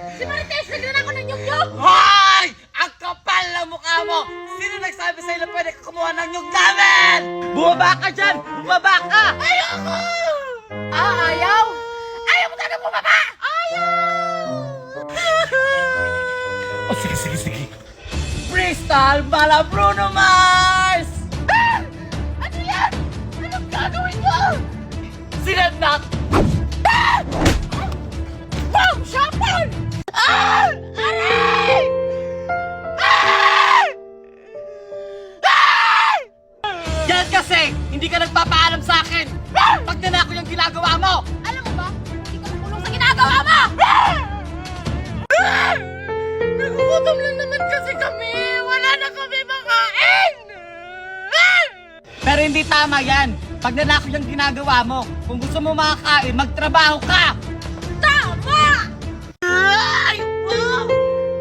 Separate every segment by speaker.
Speaker 1: Si Marites, nagdala ako ng nyug-nyug!
Speaker 2: Hoy! Ang kapal na mukha mo! Sino nagsabi sa'yo na pwede ka kumuha ng nyug namin? Bumaba ka dyan! Bumaba ka!
Speaker 1: Ayoko! Ayaw? Ayaw mo talaga bumaba!
Speaker 2: Oh, sige. Crystal Bala Bruno Mars!
Speaker 1: Ano yan? Anong gagawin mo?
Speaker 2: Sinadnak!
Speaker 1: Boom! Shopper! Aray!
Speaker 2: Yan kasi! Hindi ka nagpapaalam sa akin! Pag nanako yung ginagawa mo!
Speaker 1: Alam mo ba? Hindi ka makulong sa ginagawa mo! Nagugutom lang naman kasi kami! Wala na kami makain!
Speaker 2: Pero hindi tama yan! Pag nanako yung ginagawa mo, kung gusto mo makakain, magtrabaho ka!
Speaker 1: Tama! Ay! Wow!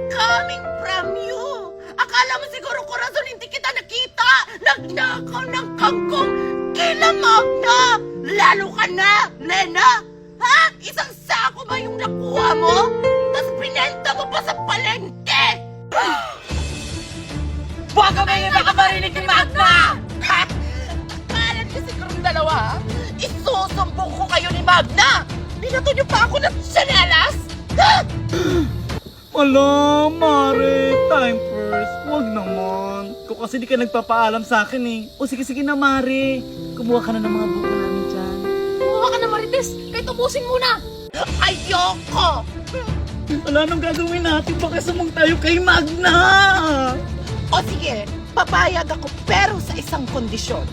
Speaker 1: Coming from you! Akala mo siguro, Corazon, hindi kita nakita! Nagnakaw ng kangkong kila Magna! Lalo ka na, Lena! Ha? Isang sako ba yung nakuha mo? Tapos pinenta mo pa sa palengke!
Speaker 2: Huwag ka may iba ka marinig ni Magna!
Speaker 1: Ha? Akala niyo siguro yung dalawa, ha? Isusumbong ko kayo ni Magna! Binato niyo pa ako ng sanelas? Ha?
Speaker 3: Ala, Mare, time first. Wag naman. Kung kasi di ka nagpapaalam sa akin eh. O sige na, Mare. Kumuha ka na ng mga buko namin dyan.
Speaker 1: Kumuha ka na, Marites! Kahit ubusin muna! Ayoko!
Speaker 3: Wala nang gagawin natin. Baka sumong tayo kay Magna.
Speaker 1: O sige, papayag ako pero sa isang kondisyon.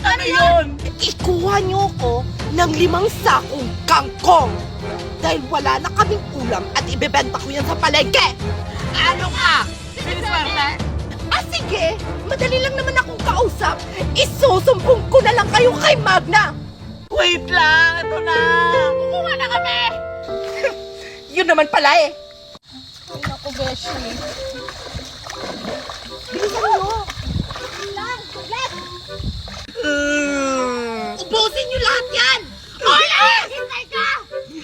Speaker 3: Ano yun?
Speaker 1: Ikuha niyo ko ng 5 sakong kangkong. Dahil wala na kaming ulam at ibebenta ko yan sa palengke. Ano ka?
Speaker 2: Siniswerte?
Speaker 1: Sige, madali lang naman akong kausap. Isusumbong ko na lang kayo kay Magna.
Speaker 2: Wait lang! Ito na!
Speaker 1: Kukuha na kami. Yun naman pala eh. Ay, naku, Beshi. Bilisan mo. Lang, saglit. Ubusin niyo lahat yan! Ola! Hintay ka!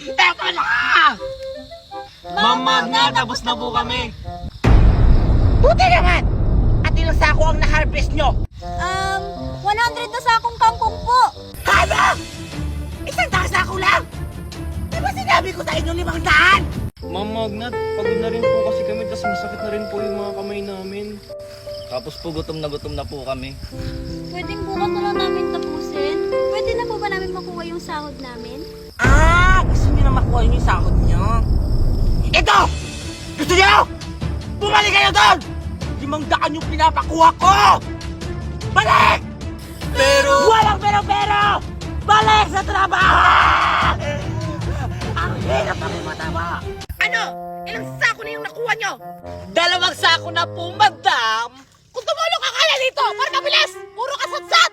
Speaker 1: Eto na!
Speaker 3: Ma'am Magna, tapos na po kami.
Speaker 1: Buti naman! At ilang sako ang na-harvest nyo?
Speaker 4: 100 na sakong kangkong po.
Speaker 1: Ano? Isang sako lang? Di ba sinabi ko sa inyo 500?
Speaker 3: Ma'am Magna, pagod na rin po kasi kami. Tapos masakit na rin po yung mga kamay namin. Tapos po gutom na po kami.
Speaker 4: Pwedeng bukas na lang namin tapusin. Pwede na po ba namin makuha yung sahod namin?
Speaker 1: Gusto niyo na makuha yung sahod niyo? Ito! Gusto niyo? Bumalik kayo doon! 500 yung pinapakuha ko! Balik!
Speaker 3: Pero...
Speaker 1: Walang pero! Balik sa trabaho! Ang hirap na may mataba! Ano? Ilang sako na yung nakuha niyo?
Speaker 2: 2 sako na po, madam!
Speaker 1: Kung tumulong ka kaya dito, para mabilis! Puro kasatsat!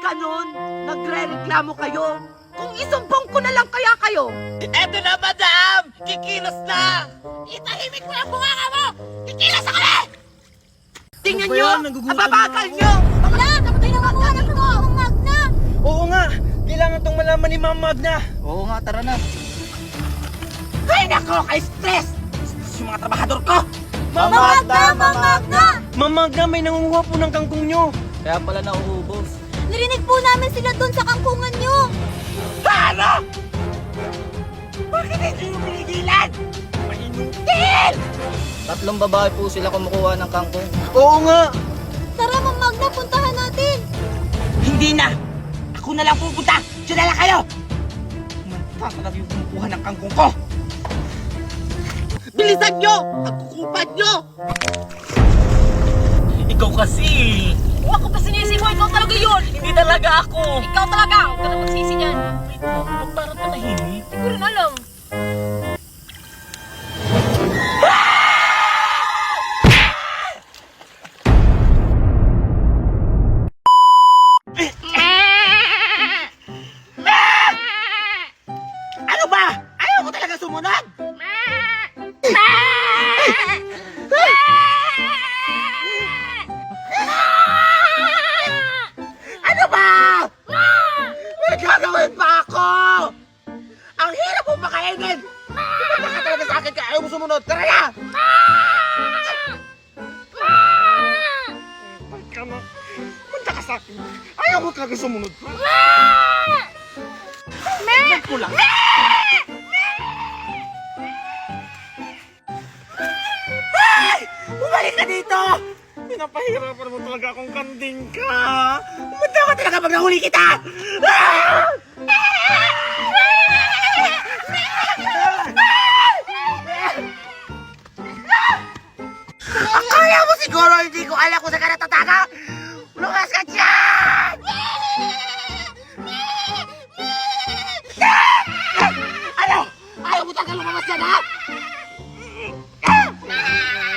Speaker 1: Ganun? Nagre-reklamo kayo? Kung isumbong ko na lang kaya kayo?
Speaker 2: Eto na, madam! Kikilos na!
Speaker 1: Itahimik mo ang bunganga mo! Kikilas ako na! Tingnan
Speaker 3: Ano ba
Speaker 1: nyo!
Speaker 3: yan? Nagugutom
Speaker 1: Ang babagal nyo!
Speaker 4: Wala! Kapatay na makuha na po ang Magna!
Speaker 3: Oo nga, kailangan tong malaman ni Ma'am Magna.
Speaker 2: Oo nga, tara na.
Speaker 1: Ay nako! Kay stress! Stress yung mga trabahador ko!
Speaker 3: Ma'am
Speaker 4: Magna!
Speaker 3: Ma'am Magna, may nangunguha po ng kangkong nyo.
Speaker 2: Kaya pala nauubos.
Speaker 4: Narinig po namin sila doon sa kangkungan nyo!
Speaker 1: Ano? Bakit hindi nyo pinigilan? Mahinutil!
Speaker 2: 3 babae po sila kumukuha ng kangkong.
Speaker 3: Oo nga.
Speaker 4: Tara, Ma'am Magna, puntahan natin!
Speaker 1: Hindi na! Ako na lang pupunta! Diyan na lang kayo! Magkakalag yung kumukuha ng kangkong ko! Bilisan nyo! Ang kukupan nyo!
Speaker 2: Ikaw kasi!
Speaker 1: Huwag ko pa sinisi mo! Ikaw talaga yun!
Speaker 2: Hindi talaga ako!
Speaker 1: Ikaw talaga! Huwag ka na magsisi dyan!
Speaker 2: Ba't parang panahimik?
Speaker 1: Hindi ko rin alam. Ano ba? Ayaw mo talaga sumunod? Ano ba? May gagawin pa ako! Ang hirap mo makainin! Di ba baka talaga sa akin ka ayaw mo
Speaker 2: sumunod. Tara na!
Speaker 3: Balik ka na. Punta ka sa akin. Ayaw mo talaga sumunod. Tingnan ko lang.
Speaker 2: Ay! Bumalik ka dito!
Speaker 3: Pinapahirapan mo talaga akong kanding ka.
Speaker 2: Pumunta ka talaga pag nahuli kita! Ah! Akala mo siguro hindi ko alam kung saan ka natataga? Lumas ka dyan! Ano? Ayaw mo talaga lumabas dyan, ha?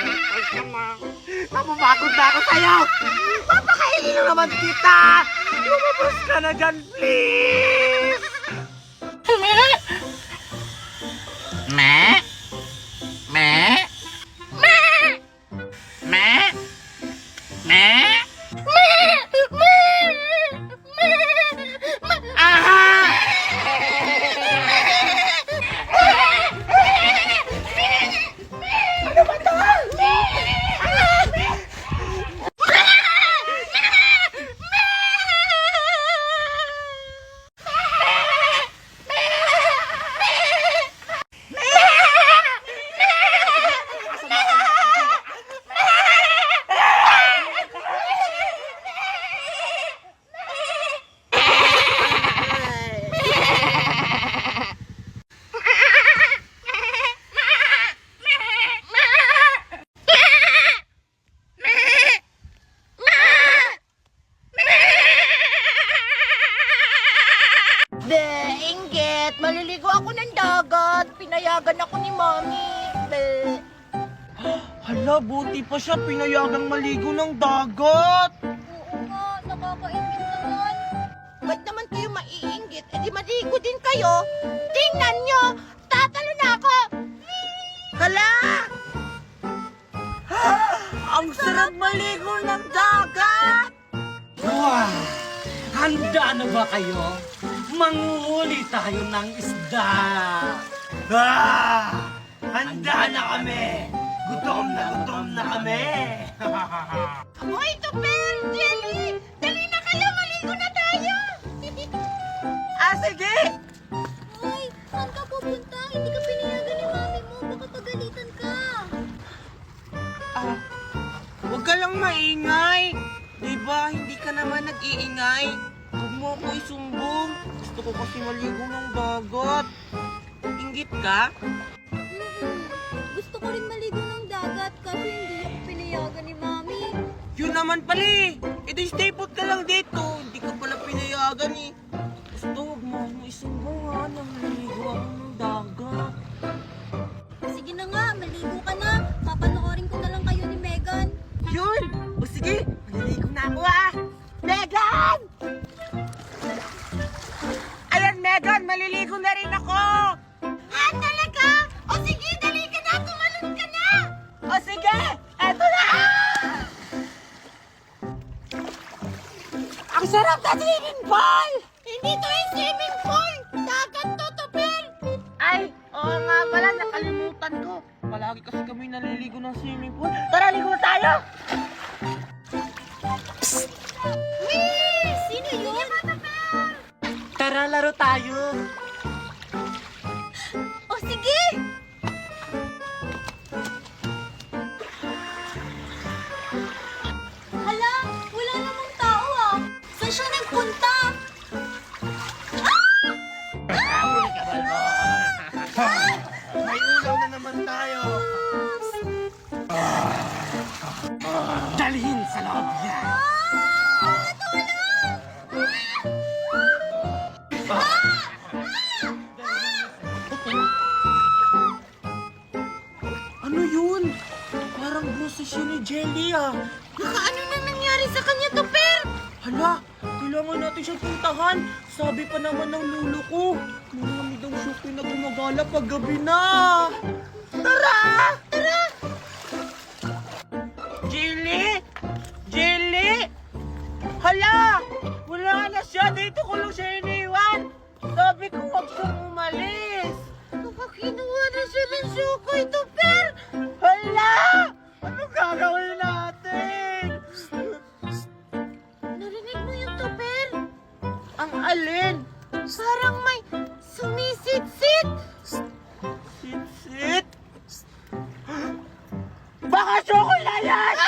Speaker 3: Balik ka na.
Speaker 2: Napapagod na ako sa'yo! Papakainin na naman kita! Lumabas ka na dyan, please! Me? Me? Me? Me? Me? Ano ba to?
Speaker 1: Be, inggit. Maliligo ako ng dagat. Pinayagan ako ni Mami. Be.
Speaker 2: Hala, buti pa siya pinayagang maligo ng dagat.
Speaker 4: Oo nga, nakakaingit naman.
Speaker 1: Ba't naman kayo maiinggit? E di maligo din kayo. Tingnan nyo. Tatalo na ako.
Speaker 2: Hala! Ang sarap maligo ng dagat!
Speaker 3: Wow! Handa na ba kayo? Manguhuli tayo ng isda!
Speaker 2: Handa na kami! Gutom na kami!
Speaker 1: Hoy, Tupper! Jelly! Dali na kayo. Maligo na tayo.
Speaker 2: Sige!
Speaker 4: Hoy, saan ka pupunta? Hindi ka pinayagan ni mami mo. Baka pagalitan ka.
Speaker 2: Huwag ka lang maingay! Diba, hindi ka naman nag-iingay? Huwag mo ako isumbong. Gusto ko kasi maligo ng dagat. Inggit ka?
Speaker 4: Gusto ko rin maligo ng dagat kasi hindi ako pinayagan ni mami.
Speaker 2: Yun naman pala eh! E di stay put ka lang dito. Hindi ka pala pinayagan eh. Gusto, huwag mo akong isumbong ha. Naliligo ako ng dagat.
Speaker 4: Sige na nga, maligo ka na. Papanoorin ko na lang kayo ni Megan.
Speaker 2: Yun! O sige, maliligo na ako ah! Megan! Ayan Megan, maliligo na rin ako!
Speaker 1: Ah, talaga? O sige, dali ka na. Tumalon ka na.
Speaker 2: O sige, eto na! Ang sarap na swimming pool!
Speaker 1: Hindi to yung swimming pool. Dagat to, Tupper.
Speaker 2: Ay, oo nga pala, nakalimutan ko. Palagi kasi kami naliligo ng swimming pool. Tara, ligo na tayo!
Speaker 4: Sino yun?
Speaker 3: Tara, laro tayo!
Speaker 4: O sige! Hala, wala namang tao ah. Saan siya nagpunta?
Speaker 2: May ulam na naman tayo.
Speaker 3: Dalhin sa loob yan!
Speaker 2: Ano yun? Parang bruises yun ni Jelly ah.
Speaker 1: Ano na nangyari sa kanya, Tupper?
Speaker 2: Hala, kailangan natin siyang puntahan. Sabi pa naman ng lolo ko, marami daw shopping na gumagala pag gabi na. Tara! Tara! Jelly? Jelly? Hala! Wala na siya. Dito ko lang siya iniwan. Sabi ko huwag siyang umalis.
Speaker 1: Baka kinuha na siya namin Sukoy, Tuper! Hala!
Speaker 3: Anong gagawin natin?
Speaker 1: Narinig mo yung Tuper? Ang alin? Parang may sumisit-sit!
Speaker 3: Sit-sit?
Speaker 1: Baka Sukoy na yan!